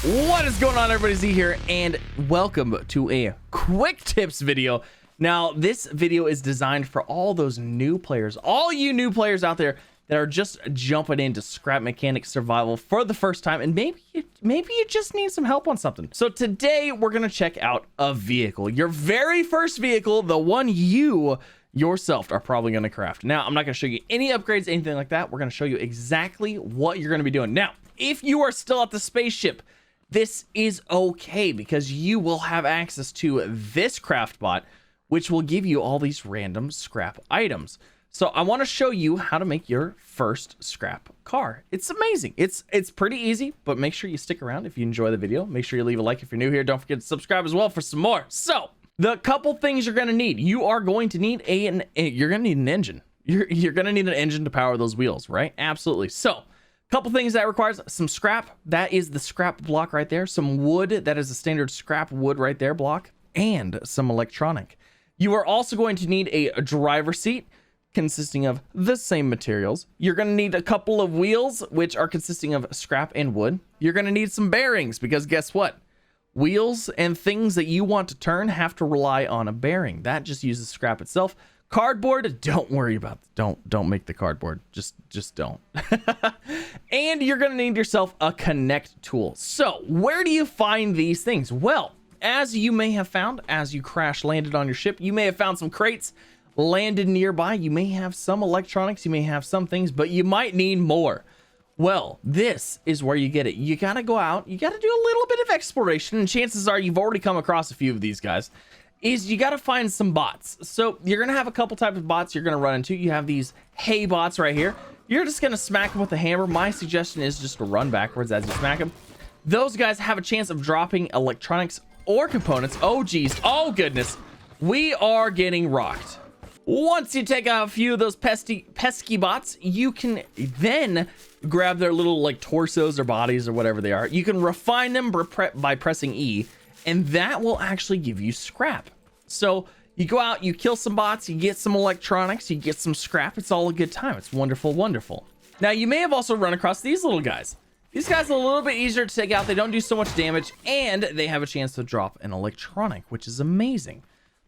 What is going on, everybody? Z here, and welcome to a quick tips video. Now, this video is designed for all those new players, all you new players out there that are just jumping into scrap mechanic survival for the first time, and maybe you just need some help on something. So today we're gonna check out a vehicle, your very first vehicle, the one you yourself are probably going to craft. Now, I'm not going to show you any upgrades, anything like that. We're going to show you exactly what you're going to be doing. Now, if you are still at the spaceship, this is okay because you will have access to this craft bot, which will give you all these random scrap items. So I want to show you how to make your first scrap car. It's amazing. It's pretty easy, but make sure you stick around if you enjoy the video. Make sure you leave a like if you're new here. Don't forget to subscribe as well for some more. So the couple things you're going to need, you are going to need you're going to need an engine. You're going to need an engine to power those wheels, right? Absolutely. So couple things that requires some scrap. That is the scrap block right there. Some wood. That is a standard scrap wood right there block, and some electronic. You are also going to need a driver seat consisting of the same materials. You're going to need a couple of wheels, which are consisting of scrap and wood. You're going to need some bearings because guess what? Wheels and things that you want to turn have to rely on a bearing. That just uses scrap itself. Cardboard, don't worry about it. Don't make the cardboard. Just don't. And you're going to need yourself a connect tool. So where do you find these things? Well, as you may have found as you crash landed on your ship, you may have found some crates landed nearby. You may have some electronics, you may have some things, but you might need more. Well, this is where you get it. You gotta go out, you gotta do a little bit of exploration, and chances are you've already come across a few of these guys. Is you gotta find some bots. So you're gonna have a couple types of bots you're gonna run into. You have these hay bots right here. You're just gonna smack them with a hammer. My suggestion is just to run backwards as you smack them. Those guys have a chance of dropping electronics or components. Oh geez, oh goodness, we are getting rocked. Once you take out a few of those pesky bots, you can then grab their little like torsos or bodies or whatever they are. You can refine them by pressing E, and that will actually give you scrap. So you go out, you kill some bots, you get some electronics, you get some scrap. It's all a good time. It's wonderful, wonderful. Now you may have also run across these little guys. These guys are a little bit easier to take out. They don't do so much damage, and they have a chance to drop an electronic, which is amazing.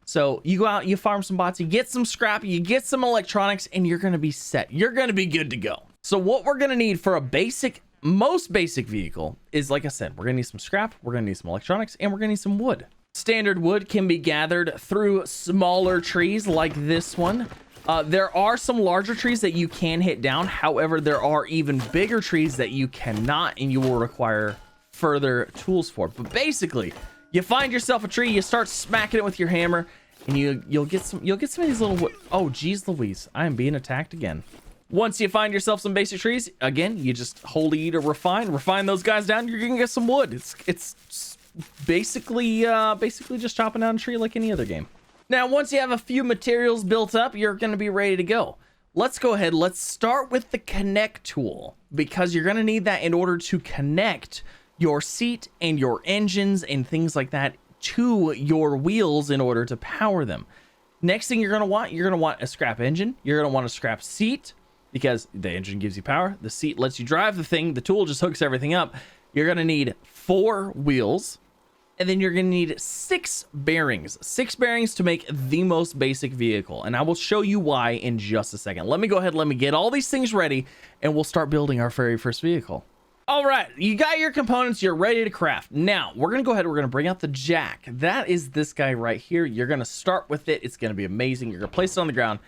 So you go out, you farm some bots, you get some scrap, you get some electronics, and you're going to be set. You're going to be good to go. So what we're going to need for a most basic vehicle is, like I said, we're going to need some scrap, we're going to need some electronics, and we're going to need some wood. Standard wood can be gathered through smaller trees like this one. There are some larger trees that you can hit down. However, there are even bigger trees that you cannot, and you will require further tools for. But basically, you find yourself a tree, you start smacking it with your hammer, and you'll get some of these little oh geez Louise, I am being attacked again. Once you find yourself some basic trees, again, you just hold E to refine those guys down. You're gonna get some wood. It's basically just chopping down a tree like any other game. Now, once you have a few materials built up, you're gonna be ready to go. Let's go ahead. Let's start with the connect tool, because you're gonna need that in order to connect your seat and your engines and things like that to your wheels in order to power them. Next thing you're going to want a scrap engine. You're going to want a scrap seat because the engine gives you power. The seat lets you drive the thing. The tool just hooks everything up. You're going to need 4 wheels, and then you're going to need 6 bearings. 6 bearings to make the most basic vehicle, and I will show you why in just a second. Let me go ahead, let me get all these things ready, and we'll start building our very first vehicle. All right, you got your components, you're ready to craft. Now, we're gonna go ahead, we're gonna bring out the jack. That is this guy right here. You're gonna start with it. It's gonna be amazing. You're gonna place it on the ground,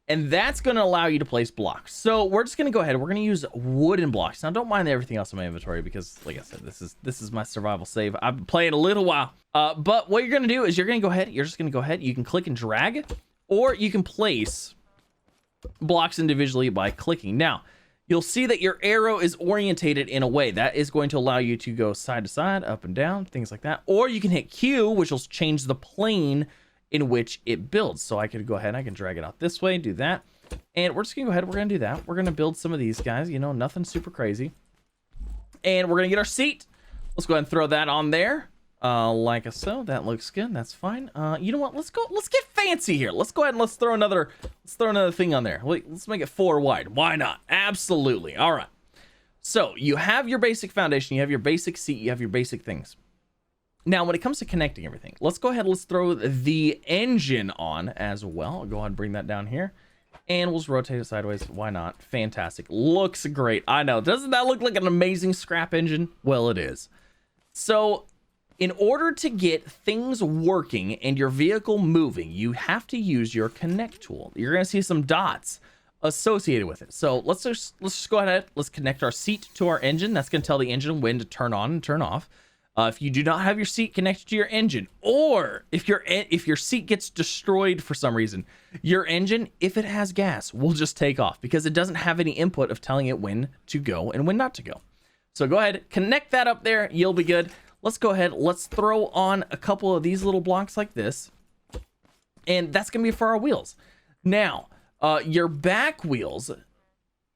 and that's gonna allow you to place blocks. So we're just gonna go ahead, we're gonna use wooden blocks. Now, don't mind everything else in my inventory because, like I said, this is my survival save. I've been playing a little while. But what you're gonna do is you're just gonna go ahead, you can click and drag, or you can place blocks individually by clicking. Now, you'll see that your arrow is orientated in a way that is going to allow you to go side to side, up and down, things like that. Or you can hit Q, which will change the plane in which it builds. So I could go ahead and I can drag it out this way, do that. And we're just gonna go ahead, we're gonna do that. We're gonna build some of these guys, you know, nothing super crazy. And we're gonna get our seat. Let's go ahead and throw that on there. Like so. That looks good. That's fine. You know what? Let's get fancy here. Let's go ahead and let's throw another thing on there. Let's make it 4 wide. Why not? Absolutely. All right. So you have your basic foundation, you have your basic seat, you have your basic things. Now, when it comes to connecting everything, let's go ahead, let's throw the engine on as well. I'll go ahead and bring that down here. And we'll just rotate it sideways. Why not? Fantastic. Looks great. I know. Doesn't that look like an amazing scrap engine? Well, it is. So, in order to get things working and your vehicle moving, you have to use your connect tool. You're going to see some dots associated with it. So, let's just go ahead. Let's connect our seat to our engine. That's going to tell the engine when to turn on and turn off. If you do not have your seat connected to your engine, or if your seat gets destroyed for some reason, your engine, if it has gas, will just take off because it doesn't have any input of telling it when to go and when not to go. So go ahead, connect that up there. You'll be good. Let's go ahead. Let's throw on a couple of these little blocks like this. And that's going to be for our wheels. Now, your back wheels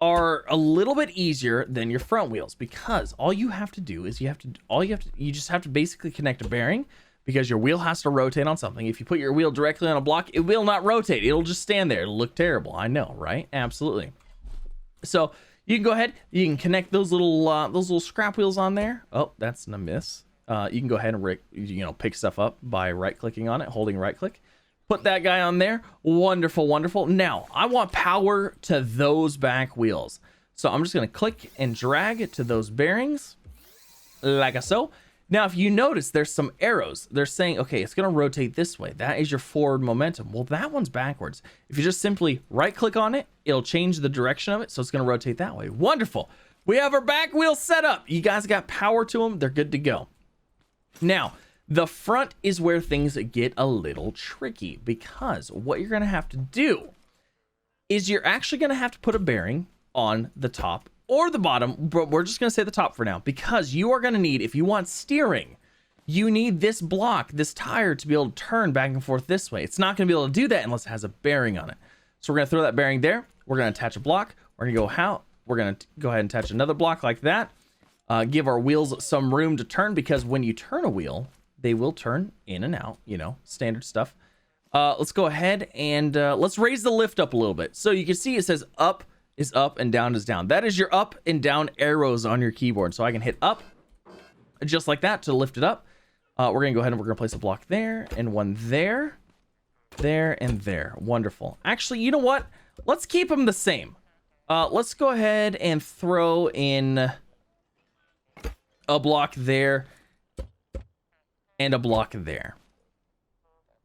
are a little bit easier than your front wheels because all you have to do is you just have to basically connect a bearing because your wheel has to rotate on something. If you put your wheel directly on a block, it will not rotate. It'll just stand there. It'll look terrible. I know, right? Absolutely. So you can go ahead, you can connect those little scrap wheels on there. Oh, that's a miss. You can go ahead and pick stuff up by right clicking on it, holding right click. Put that guy on there. Wonderful, wonderful. Now, I want power to those back wheels. So I'm just going to click and drag it to those bearings, like so. Now, if you notice, there's some arrows. They're saying, okay, it's going to rotate this way. That is your forward momentum. Well, that one's backwards. If you just simply right-click on it, it'll change the direction of it, so it's going to rotate that way. Wonderful. We have our back wheels set up. You guys got power to them. They're good to go. Now, the front is where things get a little tricky because what you're going to have to do is you're actually going to have to put a bearing on the top or the bottom, but we're just going to say the top for now because you are going to need, if you want steering, you need this block, this tire to be able to turn back and forth this way. It's not going to be able to do that unless it has a bearing on it. So we're going to throw that bearing there. We're going to attach a block. We're going to we're going to go ahead and attach another block like that. Give our wheels some room to turn because when you turn a wheel, they will turn in and out, standard stuff. Let's go ahead and let's raise the lift up a little bit. So you can see it says up is up and down is down. That is your up and down arrows on your keyboard. So I can hit up just like that to lift it up. We're going to go ahead and we're going to place a block there and one there, there, and there. Wonderful. Actually, you know what? Let's keep them the same. Let's go ahead and throw in a block there and a block there.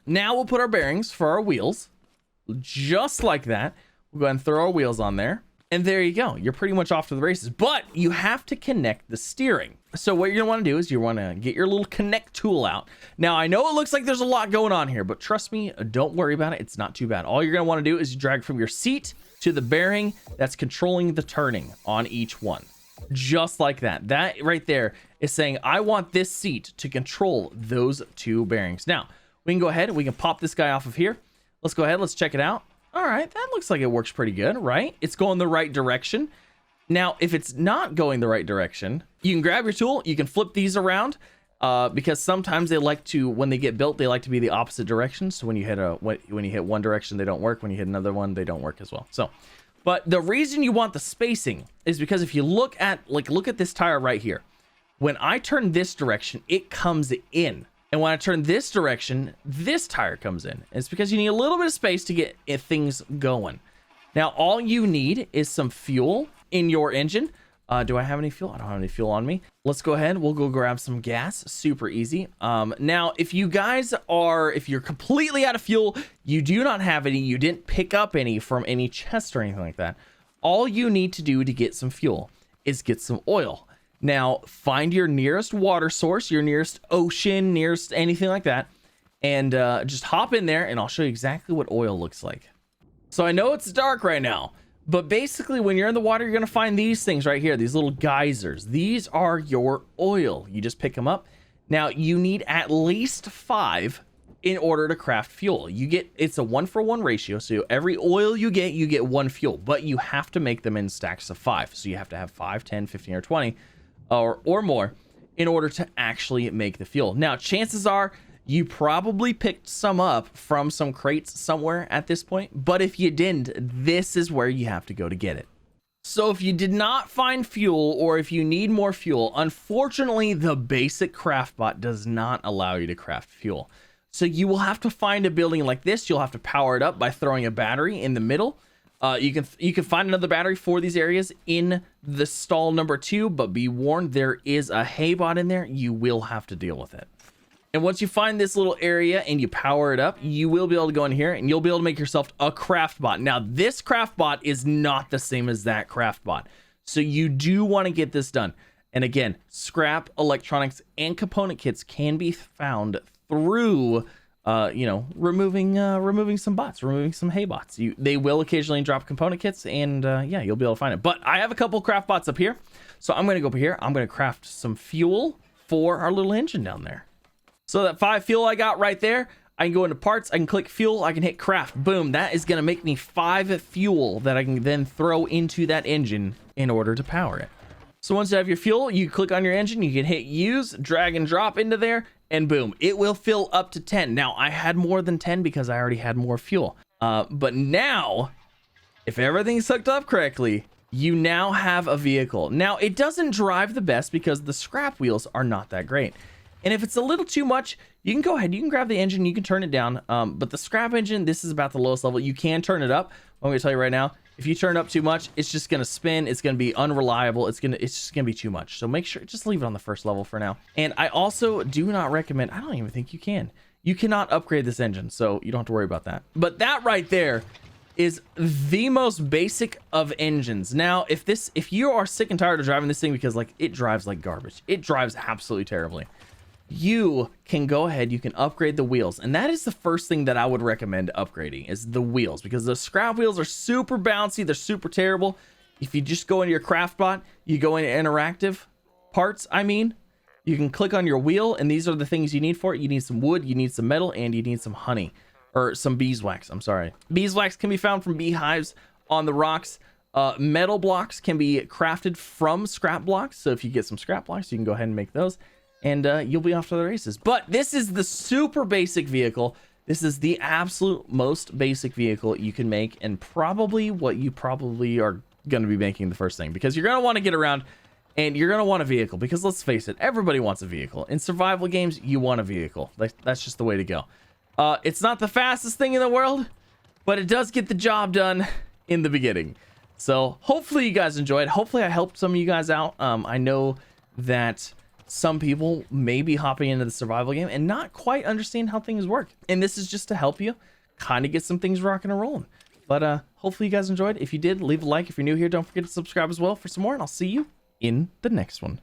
Now we'll put our bearings for our wheels, just like that. We'll go ahead and throw our wheels on there. And there you go. You're pretty much off to the races, but you have to connect the steering. So what you're gonna wanna do is you wanna get your little connect tool out. Now I know it looks like there's a lot going on here, but trust me, don't worry about it. It's not too bad. All you're gonna wanna do is drag from your seat to the bearing that's controlling the turning on each one. Just like that. That right there is saying, I want this seat to control those two bearings. Now, we can go ahead and we can pop this guy off of here. Let's go ahead. Let's check it out. All right. That looks like it works pretty good, right? It's going the right direction. Now, if it's not going the right direction, you can grab your tool. You can flip these around because sometimes they like to, when they get built, they like to be the opposite direction. So when you hit one direction, they don't work. When you hit another one, they don't work as well. So, but the reason you want the spacing is because if you look at this tire right here, when I turn this direction, it comes in. And when I turn this direction, this tire comes in. It's because you need a little bit of space to get things going. Now, all you need is some fuel in your engine. Do I have any fuel? I don't have any fuel on me. Let's go ahead. We'll go grab some gas. Super easy. Now, if you're completely out of fuel, you do not have any, you didn't pick up any from any chest or anything like that, all you need to do to get some fuel is get some oil. Now, find your nearest water source, your nearest ocean, nearest anything like that, and just hop in there, and I'll show you exactly what oil looks like. So I know it's dark right now, but basically when you're in the water, you're going to find these things right here, these little geysers. These are your oil. You just pick them up. Now, you need at least 5 in order to craft fuel. It's a 1-for-1 ratio, so every oil you get 1 fuel, but you have to make them in stacks of 5. So you have to have 5, 10, 15, or 20. Or more in order to actually make the fuel. Now, chances are you probably picked some up from some crates somewhere at this point, but if you didn't, this is where you have to go to get it. So if you did not find fuel, or if you need more fuel, unfortunately, the basic craft bot does not allow you to craft fuel. So you will have to find a building like this. You'll have to power it up by throwing a battery in the middle. You can find another battery for these areas in the stall number 2, but be warned, there is a hay bot in there. You will have to deal with it. And once you find this little area and you power it up, you will be able to go in here and you'll be able to make yourself a craft bot. Now, this craft bot is not the same as that craft bot. So you do want to get this done. And again, scrap, electronics, and component kits can be found through, removing some bots, removing some hay bots. They will occasionally drop component kits, and yeah, you'll be able to find it. But I have a couple craft bots up here. So I'm going to go up here. I'm going to craft some fuel for our little engine down there. So that 5 fuel I got right there, I can go into parts, I can click fuel, I can hit craft. Boom, that is going to make me 5 fuel that I can then throw into that engine in order to power it. So once you have your fuel, you click on your engine, you can hit use, drag and drop into there, and boom, it will fill up to 10. Now, I had more than 10 because I already had more fuel. But now, if everything's hooked up correctly, you now have a vehicle. Now, it doesn't drive the best because the scrap wheels are not that great. And if it's a little too much, you can go ahead, you can grab the engine, you can turn it down. But the scrap engine, this is about the lowest level. You can turn it up. I'm going to tell you right now, if you turn it up too much, it's just going to spin. It's going to be unreliable. It's just going to be too much. So make sure, just leave it on the first level for now. And I also do not recommend, I don't even think you can. You cannot upgrade this engine, so you don't have to worry about that. But that right there is the most basic of engines. Now, if you are sick and tired of driving this thing because like it drives like garbage, it drives absolutely terribly, you can go ahead, you can upgrade the wheels. And that is the first thing that I would recommend upgrading, is the wheels, because the scrap wheels are super bouncy, they're super terrible. If you just go into your craft bot, you go into interactive parts, you can click on your wheel, and these are the things you need for it. You need some wood, you need some metal, and you need some honey, or some beeswax. I'm sorry. Beeswax can be found from beehives on the rocks. Metal blocks can be crafted from scrap blocks. So if you get some scrap blocks, you can go ahead and make those, and you'll be off to the races. But this is the super basic vehicle. This is the absolute most basic vehicle you can make, and probably what you probably are going to be making the first thing, because you're going to want to get around and you're going to want a vehicle, because let's face it, everybody wants a vehicle. In survival games, you want a vehicle. That's just the way to go. It's not the fastest thing in the world, but it does get the job done in the beginning. So hopefully you guys enjoyed. Hopefully I helped some of you guys out. I know that some people may be hopping into the survival game and not quite understand how things work. And this is just to help you kind of get some things rocking and rolling. But hopefully you guys enjoyed. If you did, leave a like. If you're new here, don't forget to subscribe as well for some more, and I'll see you in the next one.